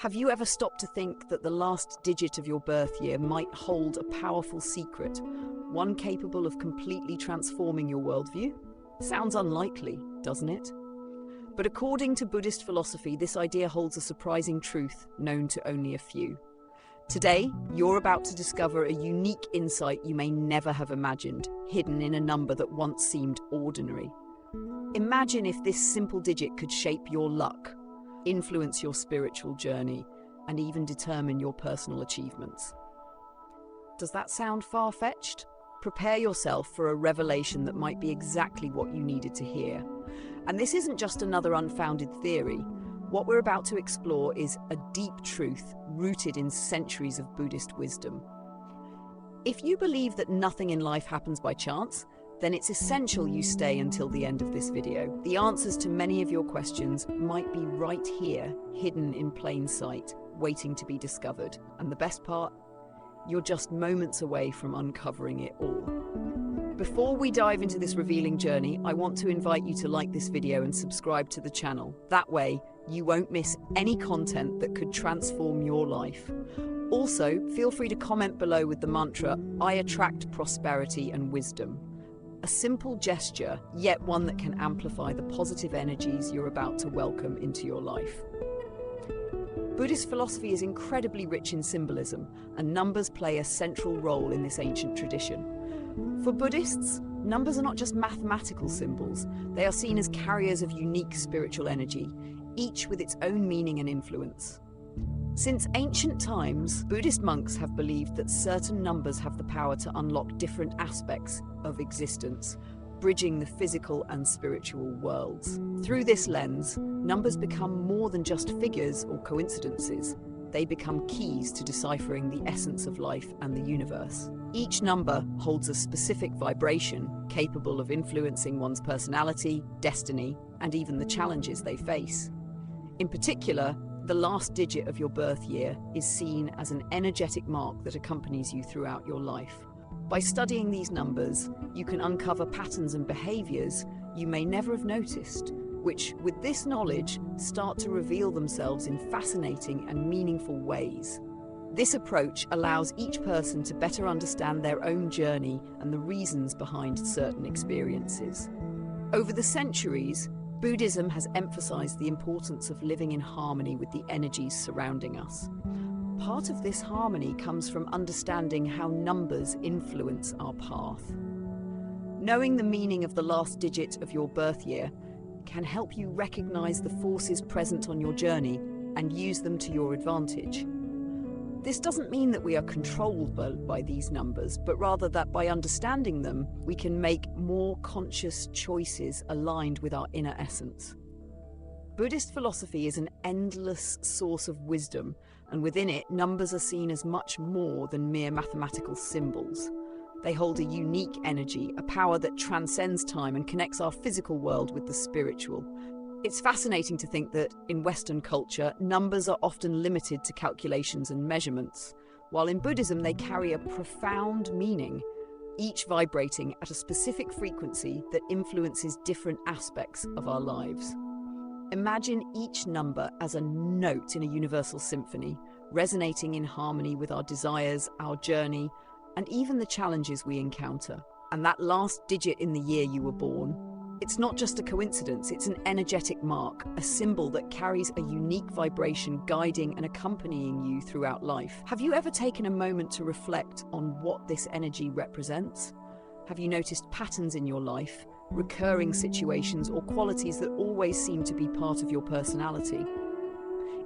Have you ever stopped to think that the last digit of your birth year might hold a powerful secret, one capable of completely transforming your worldview? Sounds unlikely, doesn't it? But according to Buddhist philosophy, this idea holds a surprising truth known to only a few. Today, you're about to discover a unique insight you may never have imagined, hidden in a number that once seemed ordinary. Imagine if this simple digit could shape your luck, influence your spiritual journey, and even determine your personal achievements. Does that sound far-fetched? Prepare yourself for a revelation that might be exactly what you needed to hear. And this isn't just another unfounded theory. What we're about to explore is a deep truth rooted in centuries of Buddhist wisdom. If you believe that nothing in life happens by chance, then it's essential you stay until the end of this video. The answers to many of your questions might be right here, hidden in plain sight, waiting to be discovered. And the best part? You're just moments away from uncovering it all. Before we dive into this revealing journey, I want to invite you to like this video and subscribe to the channel. That way, you won't miss any content that could transform your life. Also, feel free to comment below with the mantra, "I attract prosperity and wisdom." A simple gesture, yet one that can amplify the positive energies you're about to welcome into your life. Buddhist philosophy is incredibly rich in symbolism, and numbers play a central role in this ancient tradition. For Buddhists, numbers are not just mathematical symbols, they are seen as carriers of unique spiritual energy, each with its own meaning and influence. Since ancient times, Buddhist monks have believed that certain numbers have the power to unlock different aspects of existence, bridging the physical and spiritual worlds. Through this lens, numbers become more than just figures or coincidences. They become keys to deciphering the essence of life and the universe. Each number holds a specific vibration capable of influencing one's personality, destiny, and even the challenges they face. In particular, the last digit of your birth year is seen as an energetic mark that accompanies you throughout your life. By studying these numbers, you can uncover patterns and behaviors you may never have noticed, which, with this knowledge, start to reveal themselves in fascinating and meaningful ways. This approach allows each person to better understand their own journey and the reasons behind certain experiences. Over the centuries, Buddhism has emphasized the importance of living in harmony with the energies surrounding us. Part of this harmony comes from understanding how numbers influence our path. Knowing the meaning of the last digit of your birth year can help you recognize the forces present on your journey and use them to your advantage. This doesn't mean that we are controlled by these numbers, but rather that by understanding them, we can make more conscious choices aligned with our inner essence. Buddhist philosophy is an endless source of wisdom, and within it, numbers are seen as much more than mere mathematical symbols. They hold a unique energy, a power that transcends time and connects our physical world with the spiritual. It's fascinating to think that, in Western culture, numbers are often limited to calculations and measurements, while in Buddhism they carry a profound meaning, each vibrating at a specific frequency that influences different aspects of our lives. Imagine each number as a note in a universal symphony, resonating in harmony with our desires, our journey, and even the challenges we encounter. And that last digit in the year you were born, it's not just a coincidence, it's an energetic mark, a symbol that carries a unique vibration guiding and accompanying you throughout life. Have you ever taken a moment to reflect on what this energy represents? Have you noticed patterns in your life, recurring situations, or qualities that always seem to be part of your personality?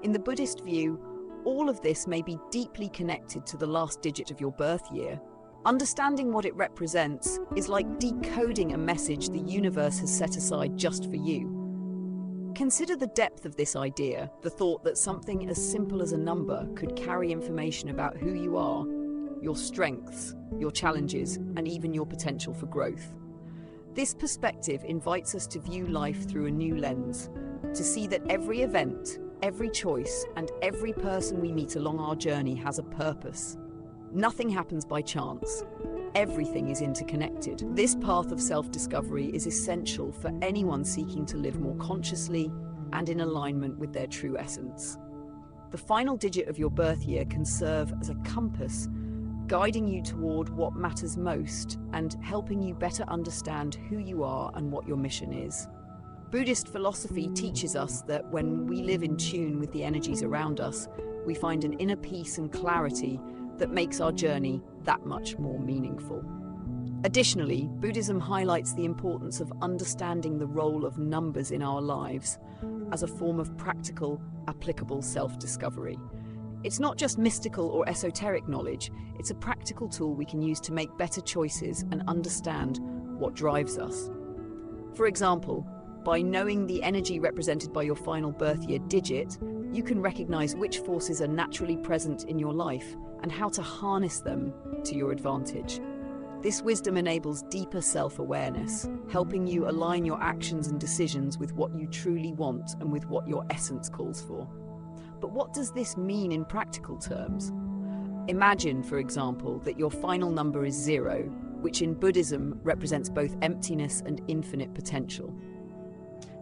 In the Buddhist view, all of this may be deeply connected to the last digit of your birth year. Understanding what it represents is like decoding a message the universe has set aside just for you. Consider the depth of this idea, the thought that something as simple as a number could carry information about who you are, your strengths, your challenges, and even your potential for growth. This perspective invites us to view life through a new lens, to see that every event, every choice, and every person we meet along our journey has a purpose. Nothing happens by chance. Everything is interconnected. This path of self-discovery is essential for anyone seeking to live more consciously and in alignment with their true essence. The final digit of your birth year can serve as a compass, guiding you toward what matters most and helping you better understand who you are and what your mission is. Buddhist philosophy teaches us that when we live in tune with the energies around us, we find an inner peace and clarity that makes our journey that much more meaningful. Additionally, Buddhism highlights the importance of understanding the role of numbers in our lives as a form of practical, applicable self-discovery. It's not just mystical or esoteric knowledge, it's a practical tool we can use to make better choices and understand what drives us. For example, by knowing the energy represented by your final birth year digit, you can recognize which forces are naturally present in your life and how to harness them to your advantage. This wisdom enables deeper self-awareness, helping you align your actions and decisions with what you truly want and with what your essence calls for. But what does this mean in practical terms? Imagine, for example, that your final number is 0, which in Buddhism represents both emptiness and infinite potential.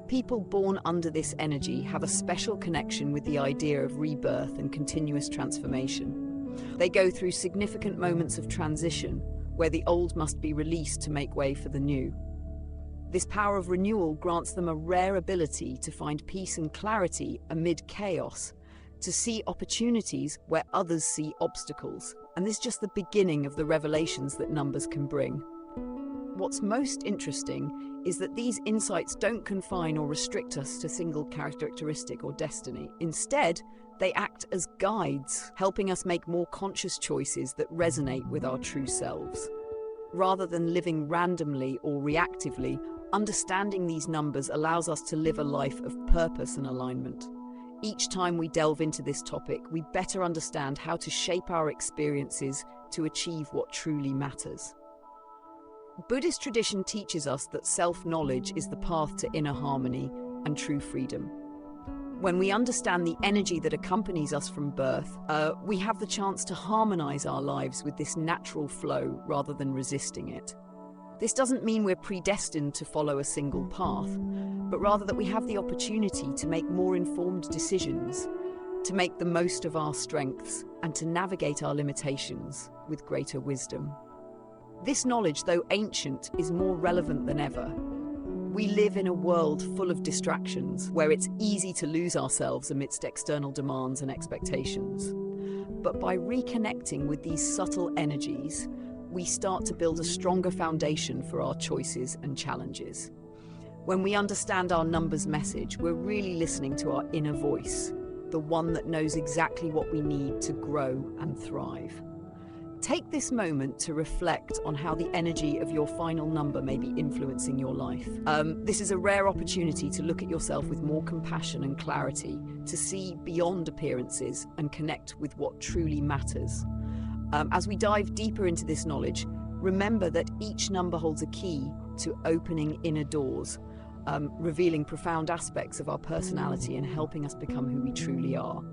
People born under this energy have a special connection with the idea of rebirth and continuous transformation. They go through significant moments of transition, where the old must be released to make way for the new. This power of renewal grants them a rare ability to find peace and clarity amid chaos, to see opportunities where others see obstacles. And this is just the beginning of the revelations that numbers can bring. What's most interesting is that these insights don't confine or restrict us to single characteristic or destiny. Instead, they act as guides, helping us make more conscious choices that resonate with our true selves. Rather than living randomly or reactively, understanding these numbers allows us to live a life of purpose and alignment. Each time we delve into this topic, we better understand how to shape our experiences to achieve what truly matters. Buddhist tradition teaches us that self-knowledge is the path to inner harmony and true freedom. When we understand the energy that accompanies us from birth, we have the chance to harmonize our lives with this natural flow rather than resisting it. This doesn't mean we're predestined to follow a single path, but rather that we have the opportunity to make more informed decisions, to make the most of our strengths, and to navigate our limitations with greater wisdom. This knowledge, though ancient, is more relevant than ever. We live in a world full of distractions, where it's easy to lose ourselves amidst external demands and expectations. But by reconnecting with these subtle energies, we start to build a stronger foundation for our choices and challenges. When we understand our numbers message, we're really listening to our inner voice, the one that knows exactly what we need to grow and thrive. Take this moment to reflect on how the energy of your final number may be influencing your life. This is a rare opportunity to look at yourself with more compassion and clarity, to see beyond appearances and connect with what truly matters. As we dive deeper into this knowledge, remember that each number holds a key to opening inner doors, revealing profound aspects of our personality and helping us become who we truly are.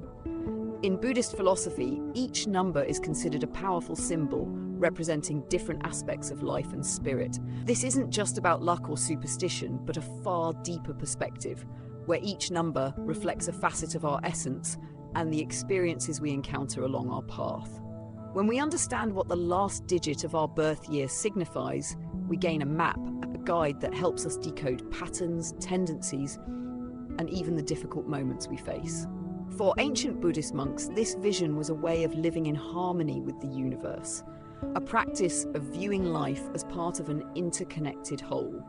In Buddhist philosophy, each number is considered a powerful symbol representing different aspects of life and spirit. This isn't just about luck or superstition, but a far deeper perspective, where each number reflects a facet of our essence and the experiences we encounter along our path. When we understand what the last digit of our birth year signifies, we gain a map, a guide that helps us decode patterns, tendencies, and even the difficult moments we face. For ancient Buddhist monks, this vision was a way of living in harmony with the universe, a practice of viewing life as part of an interconnected whole.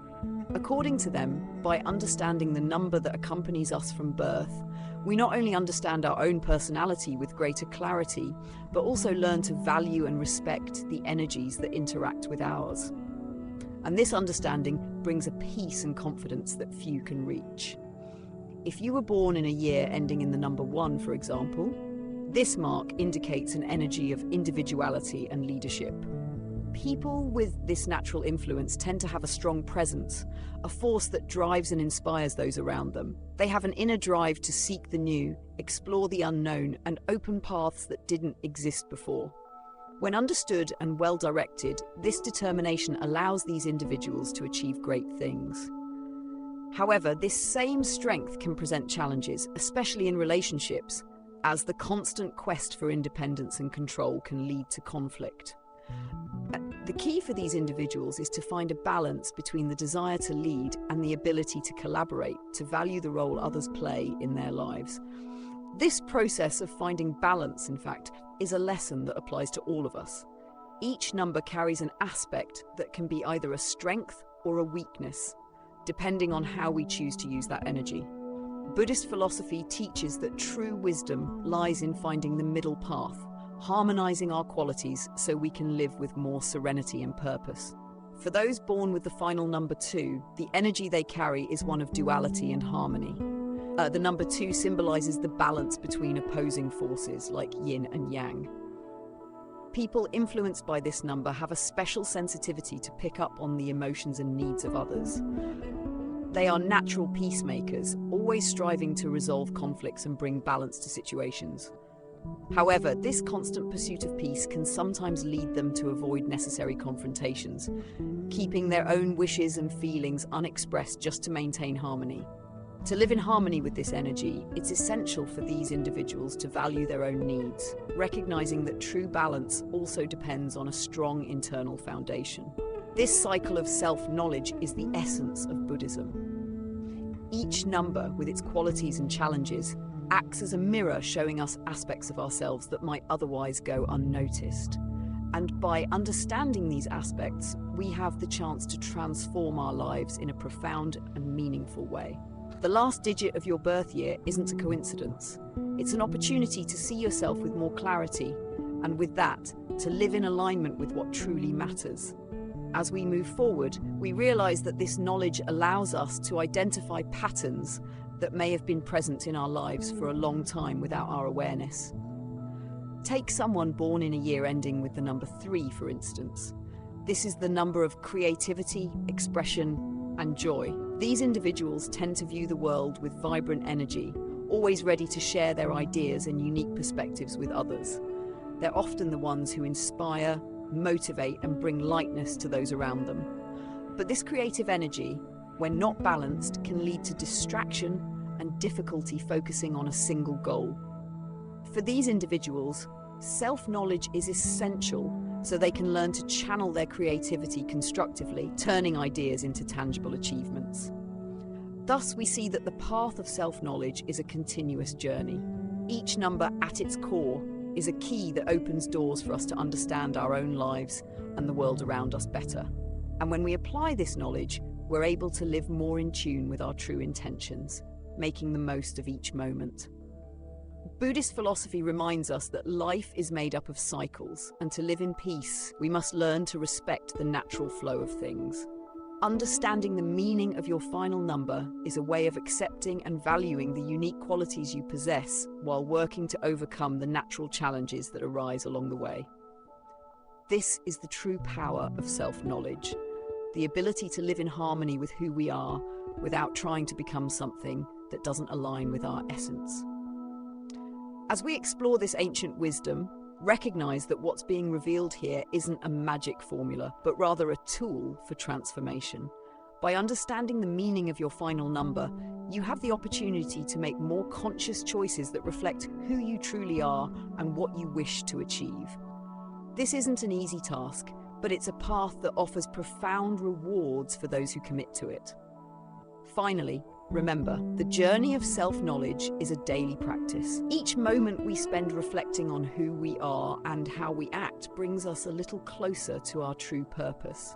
According to them, by understanding the number that accompanies us from birth, we not only understand our own personality with greater clarity, but also learn to value and respect the energies that interact with ours. And this understanding brings a peace and confidence that few can reach. If you were born in a year ending in the number 1, for example, this mark indicates an energy of individuality and leadership. People with this natural influence tend to have a strong presence, a force that drives and inspires those around them. They have an inner drive to seek the new, explore the unknown, and open paths that didn't exist before. When understood and well directed, this determination allows these individuals to achieve great things. However, this same strength can present challenges, especially in relationships, as the constant quest for independence and control can lead to conflict. The key for these individuals is to find a balance between the desire to lead and the ability to collaborate, to value the role others play in their lives. This process of finding balance, in fact, is a lesson that applies to all of us. Each number carries an aspect that can be either a strength or a weakness, depending on how we choose to use that energy. Buddhist philosophy teaches that true wisdom lies in finding the middle path, harmonizing our qualities so we can live with more serenity and purpose. For those born with the final number 2, the energy they carry is one of duality and harmony. The number 2 symbolizes the balance between opposing forces like yin and yang. People influenced by this number have a special sensitivity to pick up on the emotions and needs of others. They are natural peacemakers, always striving to resolve conflicts and bring balance to situations. However, this constant pursuit of peace can sometimes lead them to avoid necessary confrontations, keeping their own wishes and feelings unexpressed just to maintain harmony. To live in harmony with this energy, it's essential for these individuals to value their own needs, recognizing that true balance also depends on a strong internal foundation. This cycle of self-knowledge is the essence of Buddhism. Each number, with its qualities and challenges, acts as a mirror showing us aspects of ourselves that might otherwise go unnoticed. And by understanding these aspects, we have the chance to transform our lives in a profound and meaningful way. The last digit of your birth year isn't a coincidence. It's an opportunity to see yourself with more clarity, and with that, to live in alignment with what truly matters. As we move forward, we realize that this knowledge allows us to identify patterns that may have been present in our lives for a long time without our awareness. Take someone born in a year ending with the number 3, for instance. This is the number of creativity, expression, and joy. These individuals tend to view the world with vibrant energy, always ready to share their ideas and unique perspectives with others. They're often the ones who inspire, motivate, and bring lightness to those around them. But this creative energy, when not balanced, can lead to distraction and difficulty focusing on a single goal. For these individuals, self-knowledge is essential so they can learn to channel their creativity constructively, turning ideas into tangible achievements. Thus, we see that the path of self-knowledge is a continuous journey. Each number at its core is a key that opens doors for us to understand our own lives and the world around us better. And when we apply this knowledge, we're able to live more in tune with our true intentions, making the most of each moment. Buddhist philosophy reminds us that life is made up of cycles, and to live in peace, we must learn to respect the natural flow of things. Understanding the meaning of your final number is a way of accepting and valuing the unique qualities you possess while working to overcome the natural challenges that arise along the way. This is the true power of self-knowledge, the ability to live in harmony with who we are without trying to become something that doesn't align with our essence. As we explore this ancient wisdom, recognize that what's being revealed here isn't a magic formula, but rather a tool for transformation. By understanding the meaning of your final number, you have the opportunity to make more conscious choices that reflect who you truly are and what you wish to achieve. This isn't an easy task, but it's a path that offers profound rewards for those who commit to it. Finally, remember, the journey of self-knowledge is a daily practice. Each moment we spend reflecting on who we are and how we act brings us a little closer to our true purpose.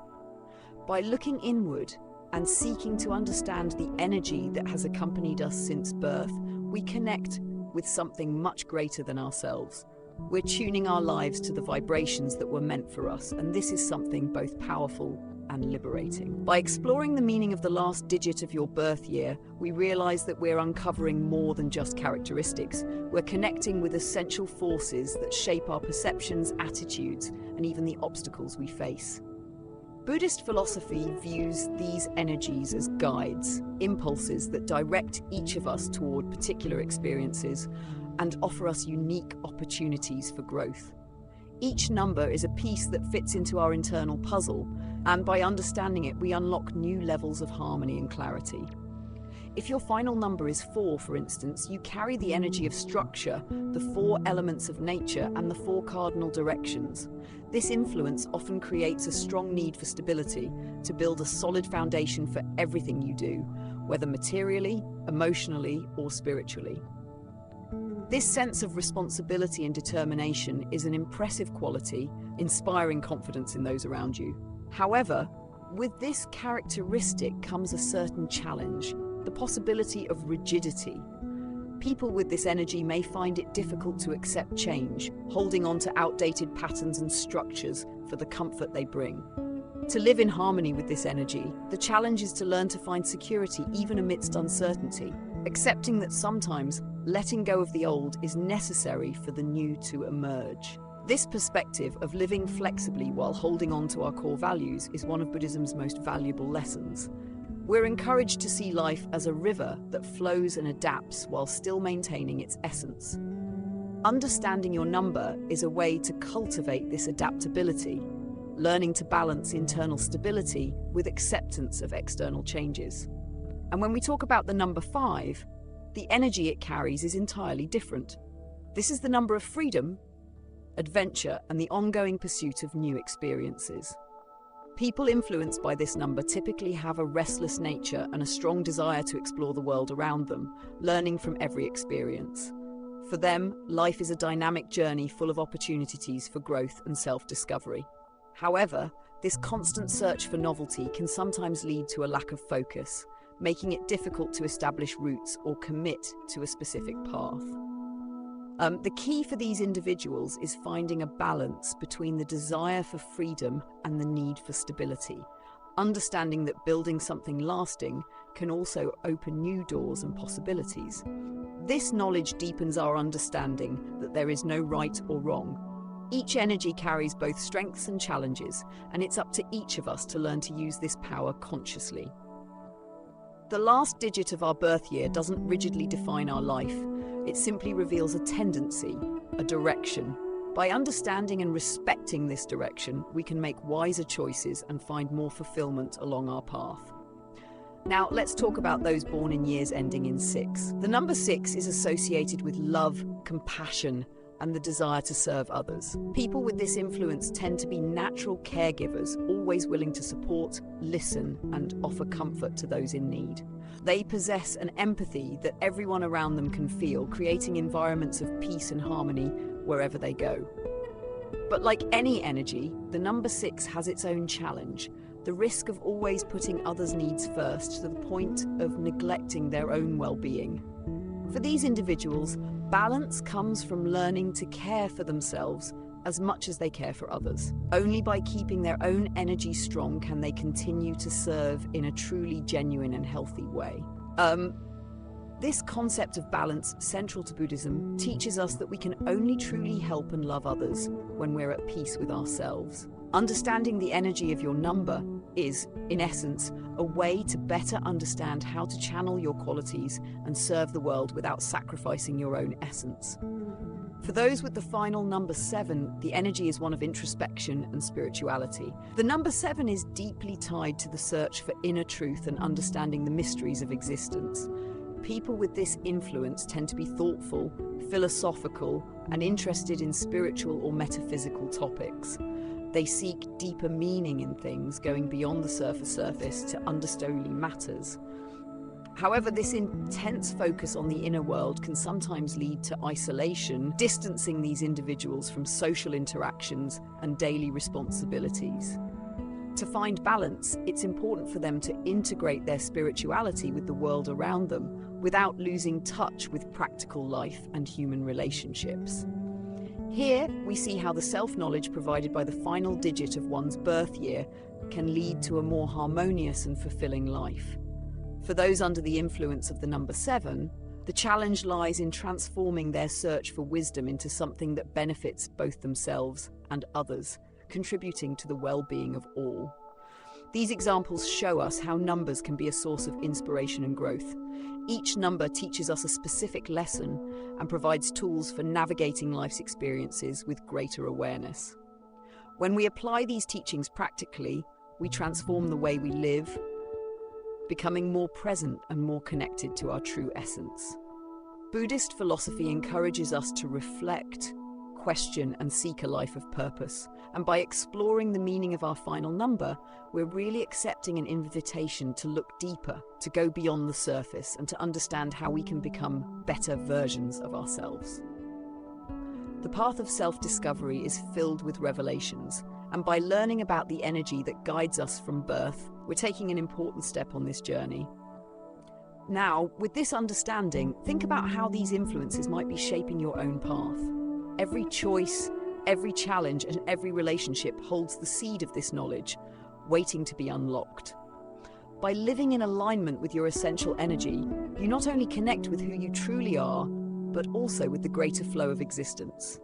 By looking inward and seeking to understand the energy that has accompanied us since birth, we connect with something much greater than ourselves. We're tuning our lives to the vibrations that were meant for us, and this is something both powerful and liberating. By exploring the meaning of the last digit of your birth year, we realize that we're uncovering more than just characteristics. We're connecting with essential forces that shape our perceptions, attitudes, and even the obstacles we face. Buddhist philosophy views these energies as guides, impulses that direct each of us toward particular experiences and offer us unique opportunities for growth. Each number is a piece that fits into our internal puzzle, and by understanding it, we unlock new levels of harmony and clarity. If your final number is 4, for instance, you carry the energy of structure, the 4 elements of nature, and the 4 cardinal directions. This influence often creates a strong need for stability, to build a solid foundation for everything you do, whether materially, emotionally, or spiritually. This sense of responsibility and determination is an impressive quality, inspiring confidence in those around you. However, with this characteristic comes a certain challenge, the possibility of rigidity. People with this energy may find it difficult to accept change, holding on to outdated patterns and structures for the comfort they bring. To live in harmony with this energy, the challenge is to learn to find security even amidst uncertainty, accepting that sometimes letting go of the old is necessary for the new to emerge. This perspective of living flexibly while holding on to our core values is one of Buddhism's most valuable lessons. We're encouraged to see life as a river that flows and adapts while still maintaining its essence. Understanding your number is a way to cultivate this adaptability, learning to balance internal stability with acceptance of external changes. And when we talk about the number 5, the energy it carries is entirely different. This is the number of freedom, adventure, and the ongoing pursuit of new experiences. People influenced by this number typically have a restless nature and a strong desire to explore the world around them, learning from every experience. For them, life is a dynamic journey full of opportunities for growth and self-discovery. However, this constant search for novelty can sometimes lead to a lack of focus, making it difficult to establish roots or commit to a specific path. The key for these individuals is finding a balance between the desire for freedom and the need for stability, understanding that building something lasting can also open new doors and possibilities. This knowledge deepens our understanding that there is no right or wrong. Each energy carries both strengths and challenges, and it's up to each of us to learn to use this power consciously. The last digit of our birth year doesn't rigidly define our life. It simply reveals a tendency, a direction. By understanding and respecting this direction, we can make wiser choices and find more fulfillment along our path. Now, let's talk about those born in years ending in 6. The number 6 is associated with love, compassion, and the desire to serve others. People with this influence tend to be natural caregivers, always willing to support, listen, and offer comfort to those in need. They possess an empathy that everyone around them can feel, creating environments of peace and harmony wherever they go. But like any energy, the number 6 has its own challenge, the risk of always putting others' needs first to the point of neglecting their own well-being. For these individuals, balance comes from learning to care for themselves as much as they care for others. Only by keeping their own energy strong can they continue to serve in a truly genuine and healthy way. This concept of balance, central to Buddhism, teaches us that we can only truly help and love others when we're at peace with ourselves. Understanding the energy of your number is, in essence, a way to better understand how to channel your qualities and serve the world without sacrificing your own essence. For those with the final number 7, the energy is one of introspection and spirituality. The number 7 is deeply tied to the search for inner truth and understanding the mysteries of existence. People with this influence tend to be thoughtful, philosophical, and interested in spiritual or metaphysical topics. They seek deeper meaning in things, going beyond the surface to understand matters. However, this intense focus on the inner world can sometimes lead to isolation, distancing these individuals from social interactions and daily responsibilities. To find balance, it's important for them to integrate their spirituality with the world around them without losing touch with practical life and human relationships. Here, we see how the self-knowledge provided by the final digit of one's birth year can lead to a more harmonious and fulfilling life. For those under the influence of the number 7, the challenge lies in transforming their search for wisdom into something that benefits both themselves and others, contributing to the well-being of all. These examples show us how numbers can be a source of inspiration and growth. Each number teaches us a specific lesson and provides tools for navigating life's experiences with greater awareness. When we apply these teachings practically, we transform the way we live, becoming more present and more connected to our true essence. Buddhist philosophy encourages us to reflect, question, and seek a life of purpose. And by exploring the meaning of our final number, we're really accepting an invitation to look deeper, to go beyond the surface, and to understand how we can become better versions of ourselves. The path of self-discovery is filled with revelations, and by learning about the energy that guides us from birth, we're taking an important step on this journey. Now, with this understanding, think about how these influences might be shaping your own path. Every choice, every challenge, and every relationship holds the seed of this knowledge, waiting to be unlocked. By living in alignment with your essential energy, you not only connect with who you truly are, but also with the greater flow of existence.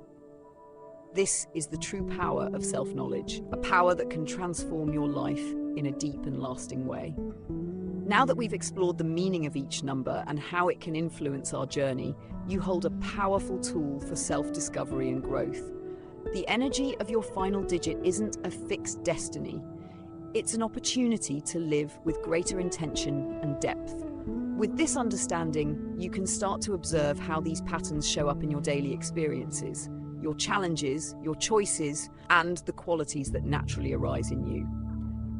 This is the true power of self-knowledge, a power that can transform your life in a deep and lasting way. Now that we've explored the meaning of each number and how it can influence our journey, you hold a powerful tool for self-discovery and growth. The energy of your final digit isn't a fixed destiny. It's an opportunity to live with greater intention and depth. With this understanding, you can start to observe how these patterns show up in your daily experiences, your challenges, your choices, and the qualities that naturally arise in you.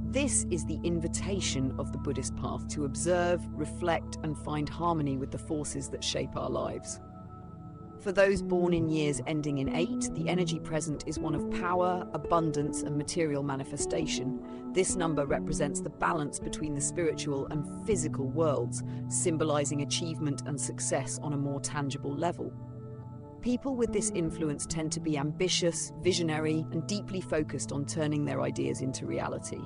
This is the invitation of the Buddhist path to observe, reflect, and find harmony with the forces that shape our lives. For those born in years ending in 8, the energy present is one of power, abundance, and material manifestation. This number represents the balance between the spiritual and physical worlds, symbolizing achievement and success on a more tangible level. People with this influence tend to be ambitious, visionary, and deeply focused on turning their ideas into reality.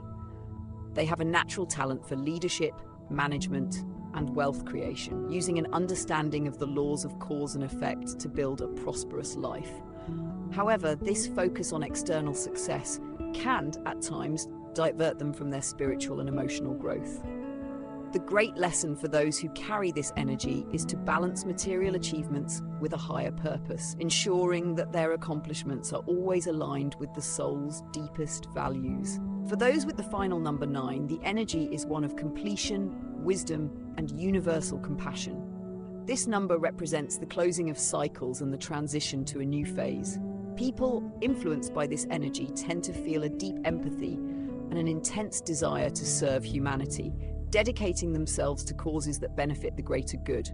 They have a natural talent for leadership, management, and wealth creation, using an understanding of the laws of cause and effect to build a prosperous life. However, this focus on external success can, at times, divert them from their spiritual and emotional growth. The great lesson for those who carry this energy is to balance material achievements with a higher purpose, ensuring that their accomplishments are always aligned with the soul's deepest values. For those with the final number 9, the energy is one of completion, wisdom, and universal compassion. This number represents the closing of cycles and the transition to a new phase. People influenced by this energy tend to feel a deep empathy and an intense desire to serve humanity, dedicating themselves to causes that benefit the greater good.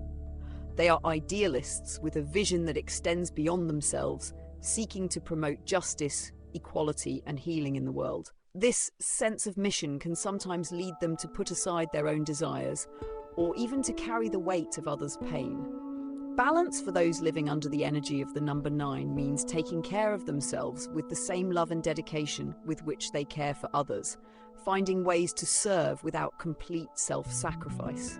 They are idealists with a vision that extends beyond themselves, seeking to promote justice, equality, and healing in the world. This sense of mission can sometimes lead them to put aside their own desires, or even to carry the weight of others' pain. Balance for those living under the energy of the number 9 means taking care of themselves with the same love and dedication with which they care for others, finding ways to serve without complete self-sacrifice.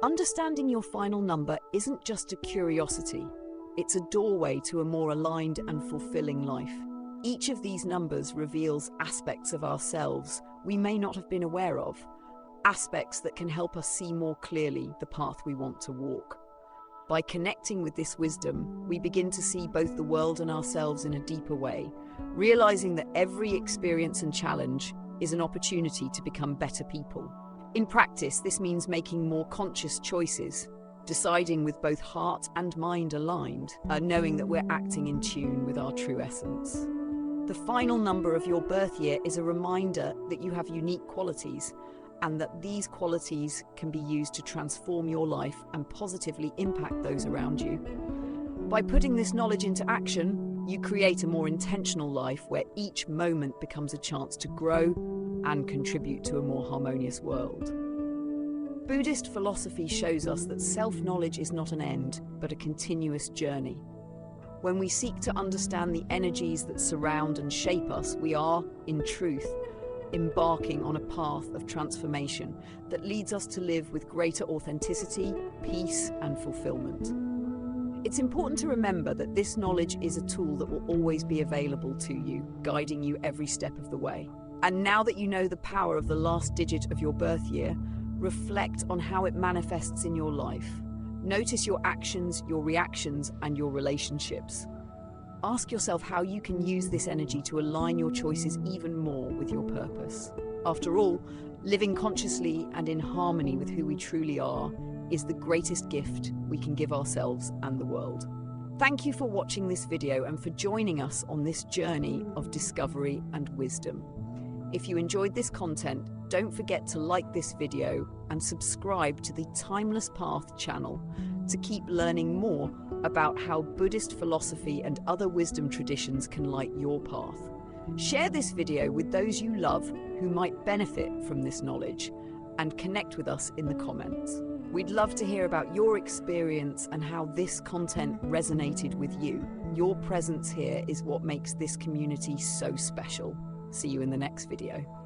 Understanding your final number isn't just a curiosity, it's a doorway to a more aligned and fulfilling life. Each of these numbers reveals aspects of ourselves we may not have been aware of, aspects that can help us see more clearly the path we want to walk. By connecting with this wisdom, we begin to see both the world and ourselves in a deeper way, realizing that every experience and challenge is an opportunity to become better people. In practice, this means making more conscious choices, deciding with both heart and mind aligned, knowing that we're acting in tune with our true essence. The final number of your birth year is a reminder that you have unique qualities, and that these qualities can be used to transform your life and positively impact those around you. By putting this knowledge into action, you create a more intentional life where each moment becomes a chance to grow and contribute to a more harmonious world. Buddhist philosophy shows us that self-knowledge is not an end, but a continuous journey. When we seek to understand the energies that surround and shape us, we are, in truth, embarking on a path of transformation that leads us to live with greater authenticity, peace, and fulfillment. It's important to remember that this knowledge is a tool that will always be available to you, guiding you every step of the way. And now that you know the power of the last digit of your birth year, reflect on how it manifests in your life. Notice your actions, your reactions, and your relationships. Ask yourself how you can use this energy to align your choices even more with your purpose. After all, Living consciously and in harmony with who we truly are is the greatest gift we can give ourselves and the world. Thank you for watching this video and for joining us on this journey of discovery and wisdom. If you enjoyed this content, don't forget to like this video and subscribe to the Timeless Path channel to keep learning more about how Buddhist philosophy and other wisdom traditions can light your path. Share this video with those you love who might benefit from this knowledge, and connect with us in the comments. We'd love to hear about your experience and how this content resonated with you. Your presence here is what makes this community so special. See you in the next video.